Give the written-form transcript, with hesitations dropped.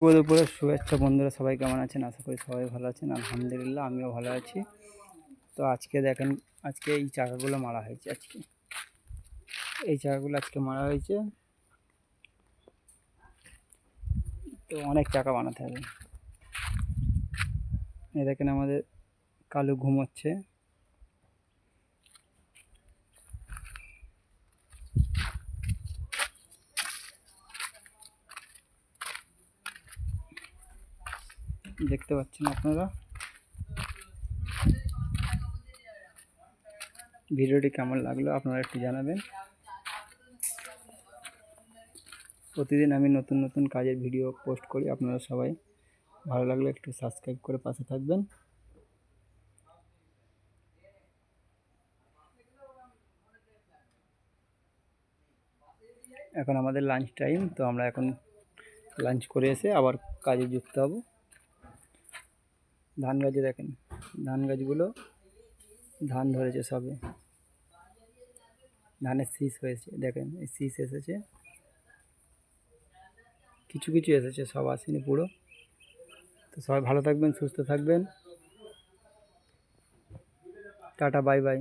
দুপুরের শুভেচ্ছা বন্ধুরা, সবাই কেমন আছেন? আশা করি সবাই ভালো আছেন। আলহামদুলিল্লাহ আমিও ভালো আছি। তো আজকে দেখেন, আজকে এই চাকাগুলো মারা হয়েছে। এই চাকাগুলো আজকে মারা হয়েছে। তো অনেক চাকা বানাতে হবে। এই দেখেন আমাদের কালু ঘুমোচ্ছে। দেখতে পাচ্ছেন আপনারা। ভিডিওটি কেমন লাগলো আপনারা একটু জানাবেন। প্রতিদিন আমি নতুন নতুন কাজের ভিডিও পোস্ট করি। আপনারা সবাই ভালো লাগলে একটু সাবস্ক্রাইব করে পাশে থাকবেন। এখন আমাদের লাঞ্চ টাইম, তো আমরা এখন লাঞ্চ করে এসে আবার কাজে যুক্ত হব। ধান গাছে দেখেন, ধান গাছগুলো ধান ধরেছে সবে। ধানের শীষ হয়েছে, দেখেন এই শীষ এসেছে, কিছু কিছু এসেছে, সব আসেনি পুরো। তো সবাই ভালো থাকবেন, সুস্থ থাকবেন। Tata, bye bye.